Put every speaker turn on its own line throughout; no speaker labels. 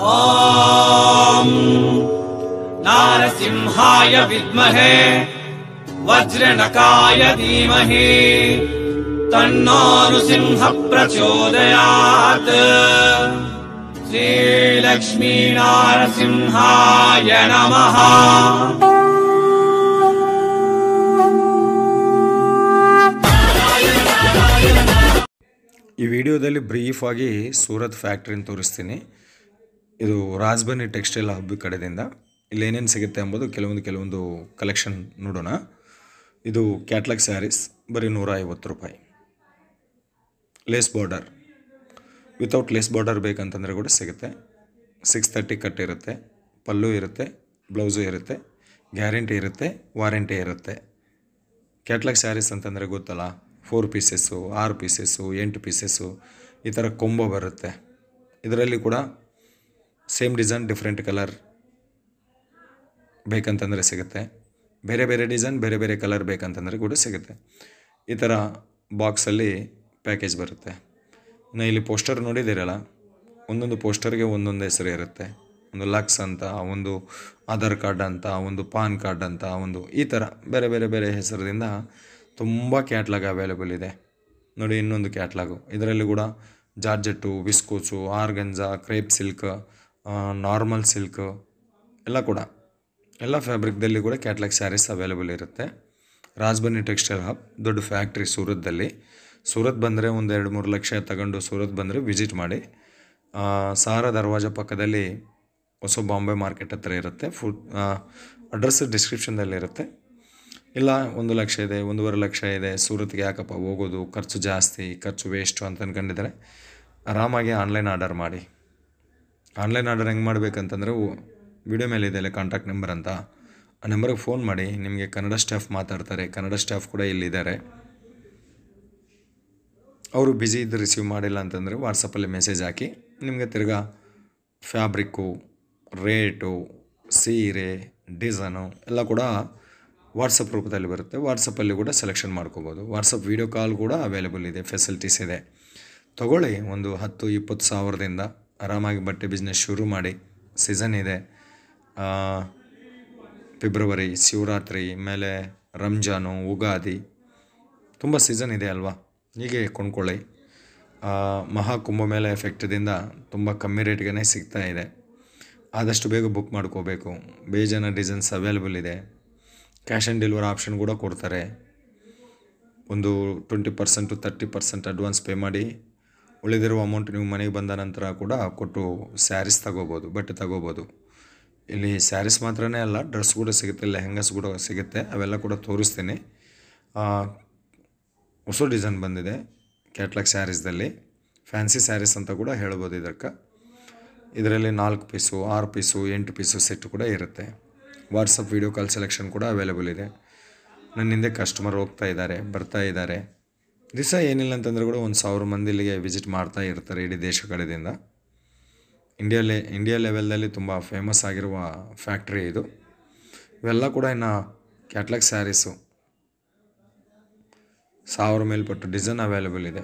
ॐ नारसिंहाय विद्महे वज्रनकाय धीमहि तन्नो नृसिंहः प्रचोदयात्। श्रीलक्ष्मी नारसिंहाय नमः।
ಈ ವಿಡಿಯೋದಲ್ಲಿ ಬ್ರೀಫ್ ಆಗಿ ಸೂರತ್ ಫ್ಯಾಕ್ಟ್ರಿನ ತೋರಿಸ್ತೀನಿ. ಇದು ರಾಜ್ಬನಿ ಟೆಕ್ಸ್ಟೈಲ್ ಹಬ್ ಕಡೆಯಿಂದ ಇಲ್ಲಿ ಏನೇನು ಸಿಗುತ್ತೆ ಎಂಬುದು ಕೆಲವೊಂದು ಕಲೆಕ್ಷನ್ ನೋಡೋಣ. ಇದು ಕ್ಯಾಟ್ಲಾಗ್ ಸ್ಯಾರೀಸ್ ಬರೀ 150 ರೂಪಾಯಿ. Lace border without lace border ಬೇಕಂತಂದರೆ ಕೂಡ ಸಿಗುತ್ತೆ. 630 ಕಟ್ ಇರುತ್ತೆ, ಪಲ್ಲು ಇರುತ್ತೆ, ಬ್ಲೌಸು ಇರುತ್ತೆ, ಗ್ಯಾರಂಟಿ ಇರುತ್ತೆ, ವಾರಂಟಿ ಇರುತ್ತೆ. ಕ್ಯಾಟ್ಲಾಗ್ ಸ್ಯಾರೀಸ್ ಅಂತಂದರೆ ಗೊತ್ತಲ್ಲ, 4 ಪೀಸಸ್ಸು, 6 ಪೀಸಸ್ಸು, 8 ಪೀಸಸ್ಸು ಈ ಥರ ಕೊಂಬೋ ಬರುತ್ತೆ. ಇದರಲ್ಲಿ ಕೂಡ ಸೇಮ್ ಡಿಸೈನ್ ಡಿಫ್ರೆಂಟ್ ಕಲರ್ ಬೇಕಂತಂದರೆ ಸಿಗುತ್ತೆ. ಬೇರೆ ಬೇರೆ ಡಿಸೈನ್ ಬೇರೆ ಬೇರೆ ಕಲರ್ ಬೇಕಂತಂದರೆ ಕೂಡ ಸಿಗುತ್ತೆ. ಈ ಥರ ಬಾಕ್ಸಲ್ಲಿ ಪ್ಯಾಕೇಜ್ ಬರುತ್ತೆ. ಇನ್ನು ಇಲ್ಲಿ ಪೋಸ್ಟರ್ ನೋಡಿದ್ದೀರಲ್ಲ, ಒಂದೊಂದು ಪೋಸ್ಟರ್ಗೆ ಒಂದೊಂದು ಹೆಸರು ಇರುತ್ತೆ. ಒಂದು ಲಕ್ಸ್ ಅಂತ, ಒಂದು ಆಧಾರ್ ಕಾರ್ಡ್ ಅಂತ, ಒಂದು ಪಾನ್ ಕಾರ್ಡ್ ಅಂತ, ಒಂದು ಈ ಥರ ಬೇರೆ ಬೇರೆ ಬೇರೆ ಹೆಸರಿಂದ ತುಂಬ ಕ್ಯಾಟ್ಲಾಗ್ ಅವೈಲೇಬಲ್ ಇದೆ. ನೋಡಿ ಇನ್ನೊಂದು ಕ್ಯಾಟ್ಲಾಗು. ಇದರಲ್ಲಿ ಕೂಡ georgette, viscose, organza, crepe silk, normal silk ಎಲ್ಲ ಫ್ಯಾಬ್ರಿಕ್ದಲ್ಲಿ ಕೂಡ ಕ್ಯಾಟ್ಲಾಗ್ ಸ್ಯಾರೀಸ್ ಅವೈಲೇಬಲ್ ಇರುತ್ತೆ. ರಾಜ್ಬನಿ ಟೆಕ್ಸ್ಟೈಲ್ ಹಬ್ ದೊಡ್ಡ ಫ್ಯಾಕ್ಟ್ರಿ ಸೂರತ್ದಲ್ಲಿ. ಸೂರತ್ ಬಂದರೆ ಒಂದು 2-3 ಲಕ್ಷ ತಗೊಂಡು ಸೂರತ್ ಬಂದರೆ ವಿಸಿಟ್ ಮಾಡಿ. ಸಹಾರಾ ದರ್ವಾಜ ಪಕ್ಕದಲ್ಲಿ ಹೊಸ ಬಾಂಬೆ ಮಾರ್ಕೆಟ್ ಹತ್ರ ಇರುತ್ತೆ. ಅಡ್ರೆಸ್ ಡಿಸ್ಕ್ರಿಪ್ಷನ್ದಲ್ಲಿ ಇರುತ್ತೆ. ಇಲ್ಲ 1 ಲಕ್ಷ ಇದೆ, 1.5 ಲಕ್ಷ ಇದೆ, ಸೂರತ್ಗೆ ಯಾಕಪ್ಪ ಹೋಗೋದು, ಖರ್ಚು ಜಾಸ್ತಿ, ಖರ್ಚು ವೇಸ್ಟು ಅಂತ ಅಂದ್ಕೊಂಡಿದ್ದಾರೆ, ಆರಾಮಾಗಿ ಆನ್ಲೈನ್ ಆರ್ಡರ್ ಮಾಡಿ. ಆನ್ಲೈನ್ ಆರ್ಡರ್ ಹೆಂಗೆ ಮಾಡಬೇಕಂತಂದರೆ ವಿಡಿಯೋ ಮೇಲೆ ಇದೆಯಲ್ಲ ಕಾಂಟ್ಯಾಕ್ಟ್ ನಂಬರ್ ಅಂತ, ಆ ನಂಬರ್ಗೆ ಫೋನ್ ಮಾಡಿ. ನಿಮಗೆ ಕನ್ನಡ ಸ್ಟಾಫ್ ಮಾತಾಡ್ತಾರೆ. ಕನ್ನಡ ಸ್ಟಾಫ್ ಕೂಡ ಇಲ್ಲಿದ್ದಾರೆ. ಅವರು ಬ್ಯುಸಿ ಇದ್ದು ರಿಸೀವ್ ಮಾಡಿಲ್ಲ ಅಂತಂದರೆ ವಾಟ್ಸಪ್ಪಲ್ಲಿ ಮೆಸೇಜ್ ಹಾಕಿ ನಿಮಗೆ ತಿರ್ಗಾ ಫ್ಯಾಬ್ರಿಕ್ಕು, ರೇಟು, ಸೀರೆ, ಡಿಸೈನು ಎಲ್ಲ ಕೂಡ ವಾಟ್ಸಪ್ ರೂಪದಲ್ಲಿ ಬರುತ್ತೆ. ವಾಟ್ಸಪ್ಪಲ್ಲಿ ಕೂಡ ಸೆಲೆಕ್ಷನ್ ಮಾಡ್ಕೋಬೋದು. ವಾಟ್ಸಪ್ ವೀಡಿಯೋ ಕಾಲ್ ಕೂಡ ಅವೈಲೇಬಲ್ ಇದೆ, ಫೆಸಿಲಿಟೀಸ್ ಇದೆ. ತೊಗೊಳ್ಳಿ. ಒಂದು 10-20 ಸಾವಿರದಿಂದ ಆರಾಮಾಗಿ ಬಟ್ಟೆ ಬಿಸ್ನೆಸ್ ಶುರು ಮಾಡಿ. ಸೀಸನ್ ಇದೆ, ಫೆಬ್ರವರಿ, ಶಿವರಾತ್ರಿ, ಮೇಲೆ ರಂಜಾನು, ಉಗಾದಿ, ತುಂಬ ಸೀಸನ್ ಇದೆ ಅಲ್ವಾ. ಹೀಗೆ ಕೊಂಡ್ಕೊಳ್ಳಿ. ಮಹಾಕುಂಭಮೇಳ ಎಫೆಕ್ಟ್ದಿಂದ ತುಂಬ ಕಮ್ಮಿ ರೇಟ್ಗೆ ಸಿಗ್ತಾ ಇದೆ. ಆದಷ್ಟು ಬೇಗ ಬುಕ್ ಮಾಡ್ಕೋಬೇಕು. ಬೇಜಾನ ಡಿಸೈನ್ಸ್ ಅವೈಲೇಬಲ್ ಇದೆ. ಕ್ಯಾಶ್ ಆನ್ ಡೆಲಿವರಿ ಆಪ್ಷನ್ ಕೂಡ ಕೊಡ್ತಾರೆ. ಒಂದು 20% 30% ಅಡ್ವಾನ್ಸ್ ಪೇ ಮಾಡಿ ಉಳಿದಿರುವ ಅಮೌಂಟ್ ನೀವು ಮನೆಗೆ ಬಂದ ನಂತರ ಕೂಡ ಕೊಟ್ಟು ಸ್ಯಾರೀಸ್ ತಗೋಬೋದು, ಬಟ್ಟೆ ತಗೋಬೋದು. ಇಲ್ಲಿ ಸ್ಯಾರೀಸ್ ಮಾತ್ರನೇ ಅಲ್ಲ, ಡ್ರೆಸ್ ಕೂಡ ಸಿಗುತ್ತೆ, ಲೆಹಂಗಾಸ್ ಕೂಡ ಸಿಗುತ್ತೆ. ಅವೆಲ್ಲ ಕೂಡ ತೋರಿಸ್ತೀನಿ. ಹೊಸ ಡಿಸೈನ್ ಬಂದಿದೆ ಕ್ಯಾಟ್ಲಾಗ್ ಸ್ಯಾರೀಸ್ದಲ್ಲಿ. ಫ್ಯಾನ್ಸಿ ಸ್ಯಾರೀಸ್ ಅಂತ ಕೂಡ ಹೇಳ್ಬೋದು ಇದಕ್ಕೆ. ಇದರಲ್ಲಿ 4 ಪೀಸು, 6 ಪೀಸು, 8 ಪೀಸು ಸೆಟ್ ಕೂಡ ಇರುತ್ತೆ. ವಾಟ್ಸಪ್ ವೀಡಿಯೋ ಕಾಲ್ ಸೆಲೆಕ್ಷನ್ ಕೂಡ ಅವೈಲೇಬಲ್ ಇದೆ. ನನ್ನ ಹಿಂದೆ ಕಸ್ಟಮರ್ ಹೋಗ್ತಾ ಇದ್ದಾರೆ, ಬರ್ತಾ ಇದ್ದಾರೆ. ದಿವಸ ಏನಿಲ್ಲ ಅಂತಂದರೆ ಕೂಡ 1,000 ಮಂದಿ ಇಲ್ಲಿಗೆ ವಿಸಿಟ್ ಮಾಡ್ತಾ ಇರ್ತಾರೆ ಇಡೀ ದೇಶ ಕಡೆಯಿಂದ. ಇಂಡಿಯಾ ಲೆವೆಲ್ದಲ್ಲಿ ತುಂಬ ಫೇಮಸ್ ಆಗಿರುವ ಫ್ಯಾಕ್ಟ್ರಿ ಇದು. ಇವೆಲ್ಲ ಕೂಡ ಇನ್ನು ಕ್ಯಾಟ್ಲಾಗ್ ಸ್ಯಾರೀಸು 1000 ಮೇಲ್ಪಟ್ಟು ಡಿಸೈನ್ ಅವೈಲೇಬಲ್ ಇದೆ.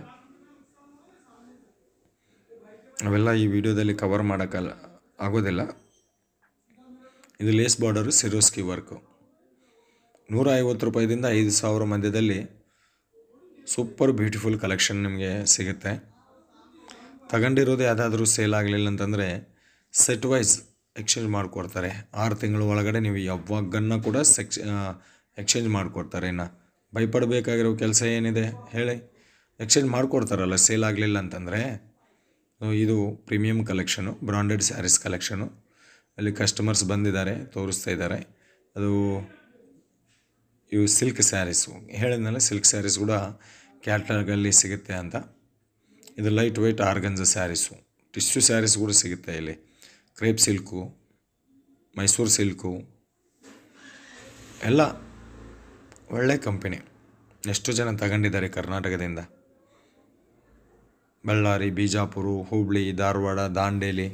ಅವೆಲ್ಲ ಈ ವಿಡಿಯೋದಲ್ಲಿ ಕವರ್ ಮಾಡೋಕ್ಕಲ್ಲ ಆಗೋದಿಲ್ಲ. ಇದು ಲೇಸ್ ಬಾರ್ಡರು, ಸಿರೋಸ್ಕಿ ವರ್ಕು. 150 ರೂಪಾಯಿದಿಂದ 5,000 ಮಧ್ಯದಲ್ಲಿ ಸೂಪರ್ ಬ್ಯೂಟಿಫುಲ್ ಕಲೆಕ್ಷನ್ ನಿಮಗೆ ಸಿಗುತ್ತೆ. ತಗೊಂಡಿರೋದು ಯಾವುದಾದ್ರೂ ಸೇಲ್ ಆಗಲಿಲ್ಲ ಅಂತಂದರೆ ಸೆಟ್ ವೈಸ್ ಎಕ್ಸ್ಚೇಂಜ್ ಮಾಡಿಕೊಡ್ತಾರೆ. 6 ತಿಂಗಳ ಒಳಗಡೆ ನೀವು ಯಾವಾಗನ್ನ ಕೂಡ ಎಕ್ಸ್ಚೇಂಜ್ ಮಾಡಿಕೊಡ್ತಾರೆ. ಇನ್ನು ಭಯಪಡಬೇಕಾಗಿರೋ ಕೆಲಸ ಏನಿದೆ ಹೇಳಿ, ಎಕ್ಸ್ಚೇಂಜ್ ಮಾಡಿಕೊಡ್ತಾರಲ್ಲ ಸೇಲ್ ಆಗಲಿಲ್ಲ ಅಂತಂದರೆ. ಇದು premium collection, branded sarees collection. ಅಲ್ಲಿ ಕಸ್ಟಮರ್ಸ್ ಬಂದಿದ್ದಾರೆ, ತೋರಿಸ್ತಾ ಇದ್ದಾರೆ. ಅದು ಇವು ಸಿಲ್ಕ್ ಸ್ಯಾರೀಸು ಹೇಳಿದ್ಮೇಲೆ ಸಿಲ್ಕ್ ಸ್ಯಾರೀಸ್ ಕೂಡ ಕ್ಯಾಟ್ಲಾಗಲ್ಲಿ ಸಿಗುತ್ತೆ ಅಂತ. ಇದು light weight organza sarees, tissue sarees ಕೂಡ ಸಿಗುತ್ತೆ ಇಲ್ಲಿ. ಕ್ರೇಪ್ ಸಿಲ್ಕು, ಮೈಸೂರು ಸಿಲ್ಕು ಎಲ್ಲ ಒಳ್ಳೆ ಕಂಪನಿ. ಎಷ್ಟು ಜನ ತಗೊಂಡಿದ್ದಾರೆ ಕರ್ನಾಟಕದಿಂದ. ಬಳ್ಳಾರಿ, ಬಿಜಾಪುರ, ಹುಬ್ಳಿ, ಧಾರವಾಡ, ದಾಂಡೇಲಿ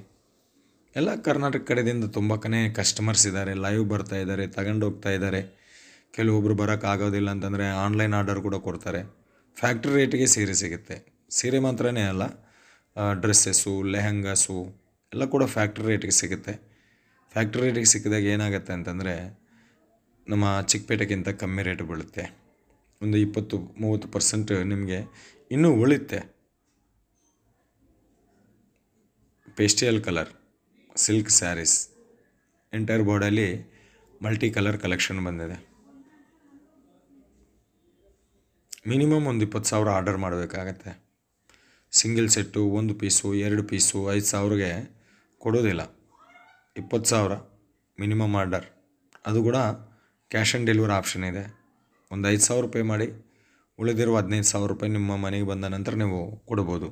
ಎಲ್ಲ ಕರ್ನಾಟಕ ಕಡೆಯಿಂದ ತುಂಬ ಕಸ್ಟಮರ್ಸ್ ಇದ್ದಾರೆ. ಲೈವ್ ಬರ್ತಾ ಇದ್ದಾರೆ, ತಗೊಂಡು ಹೋಗ್ತಾ ಇದ್ದಾರೆ. ಕೆಲವೊಬ್ಬರು ಬರೋಕ್ಕಾಗೋದಿಲ್ಲ ಅಂತಂದರೆ ಆನ್ಲೈನ್ ಆರ್ಡರ್ ಕೂಡ ಕೊಡ್ತಾರೆ. ಫ್ಯಾಕ್ಟ್ರಿ ರೇಟಿಗೆ ಸೀರೆ ಸಿಗುತ್ತೆ. ಸೀರೆ ಮಾತ್ರನೇ ಅಲ್ಲ, ಡ್ರೆಸ್ಸಸ್ಸು, ಲೆಹಂಗಾಸು ಎಲ್ಲ ಕೂಡ ಫ್ಯಾಕ್ಟ್ರಿ ರೇಟಿಗೆ ಸಿಗುತ್ತೆ. ಫ್ಯಾಕ್ಟ್ರಿ ರೇಟಿಗೆ ಸಿಕ್ಕಿದಾಗ ಏನಾಗುತ್ತೆ ಅಂತಂದರೆ ನಮ್ಮ ಚಿಕ್ಕಪೇಟೆಗಿಂತ ಕಮ್ಮಿ ರೇಟ್ ಬೀಳುತ್ತೆ. ಒಂದು 20-30% ನಿಮಗೆ ಇನ್ನೂ ಉಳಿಯುತ್ತೆ. Pastel colour silk sarees entire ಬಾರ್ಡಲ್ಲಿ ಮಲ್ಟಿ ಕಲರ್ ಕಲೆಕ್ಷನ್ ಬಂದಿದೆ. ಮಿನಿಮಮ್ ಒಂದು 20,000 ಆರ್ಡರ್ ಮಾಡಬೇಕಾಗತ್ತೆ. ಸಿಂಗಲ್ ಸೆಟ್ಟು 1 ಪೀಸು 2 ಪೀಸು 5,000ಗೆ ಕೊಡೋದಿಲ್ಲ. 20,000 ಮಿನಿಮಮ್ ಆರ್ಡರ್. ಅದು ಕೂಡ ಕ್ಯಾಶ್ ಆನ್ ಡೆಲಿವರಿ ಆಪ್ಷನ್ ಇದೆ. ಒಂದು 5,000 ಪೇ ಮಾಡಿ ಉಳಿದಿರುವ 15,000 ರೂಪಾಯಿ ನಿಮ್ಮ ಮನೆಗೆ ಬಂದ ನಂತರ ನೀವು ಕೊಡ್ಬೋದು.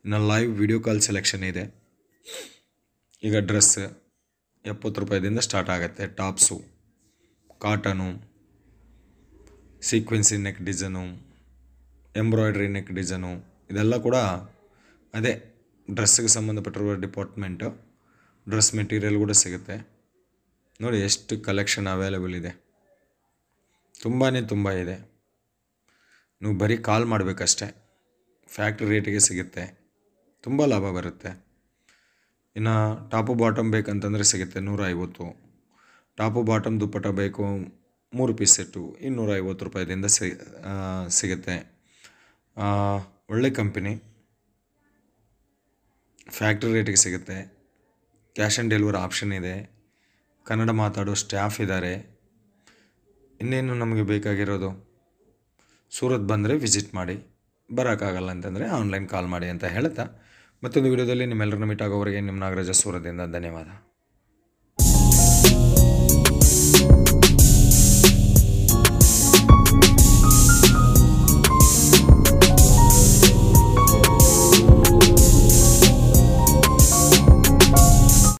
ಇನ್ನು ಲೈವ್ ವಿಡಿಯೋ ಕಾಲ್ ಸೆಲೆಕ್ಷನ್ ಇದೆ. ಈಗ ಡ್ರೆಸ್ 70 ರೂಪಾಯಿದಿಂದ ಸ್ಟಾರ್ಟ್ ಆಗುತ್ತೆ. ಟಾಪ್ಸು, ಕಾಟನು, ಸೀಕ್ವೆನ್ಸಿ neck design, embroidery neck design, ಇದೆಲ್ಲ ಕೂಡ ಅದೇ ಡ್ರೆಸ್ಸಿಗೆ ಸಂಬಂಧಪಟ್ಟಿರುವ ಡಿಪಾರ್ಟ್ಮೆಂಟು. ಡ್ರೆಸ್ ಮೆಟೀರಿಯಲ್ ಕೂಡ ಸಿಗುತ್ತೆ. ನೋಡಿ ಎಷ್ಟು ಕಲೆಕ್ಷನ್ ಅವೈಲೇಬಲ್ ಇದೆ. ತುಂಬ ಇದೆ. ನೀವು ಬರೀ ಕಾಲ್ ಮಾಡಬೇಕಷ್ಟೆ. ಫ್ಯಾಕ್ಟ್ರಿ ರೇಟಿಗೆ ಸಿಗುತ್ತೆ. ತುಂಬ ಲಾಭ ಬರುತ್ತೆ. ಇನ್ನು ಟಾಪು ಬಾಟಮ್ ಬೇಕಂತಂದರೆ ಸಿಗುತ್ತೆ 150. ಟಾಪು ಬಾಟಮ್ ದುಪ್ಪಟ್ಟ ಬೇಕು 3 ಪೀಸ್ ಸೆಟ್ಟು 250 ರೂಪಾಯಿದಿಂದ ಸಿಗುತ್ತೆ. ಒಳ್ಳೆ ಕಂಪನಿ. ಫ್ಯಾಕ್ಟ್ರಿ ರೇಟಿಗೆ ಸಿಗುತ್ತೆ. ಕ್ಯಾಶ್ ಆನ್ ಡೆಲಿವರಿ ಆಪ್ಷನ್ ಇದೆ. ಕನ್ನಡ ಮಾತಾಡೋ ಸ್ಟಾಫ್ ಇದ್ದಾರೆ. ಇನ್ನೇನು ನಮಗೆ ಬೇಕಾಗಿರೋದು, ಸೂರತ್ ಬಂದರೆ ವಿಸಿಟ್ ಮಾಡಿ, ಬರೋಕ್ಕಾಗಲ್ಲ ಅಂತಂದರೆ ಆನ್ಲೈನ್ ಕಾಲ್ ಮಾಡಿ ಅಂತ ಹೇಳ್ತಾ ಮತ್ತೊಂದು ವಿಡಿಯೋದಲ್ಲಿ ನಿಮ್ಮೆಲ್ಲರನ್ನ ಮೀಟ್ ಆಗೋವರೆಗೆ ನಿಮ್ಮ ನಾಗರಾಜ ಸೂರತ್ದಿಂದ ಧನ್ಯವಾದ.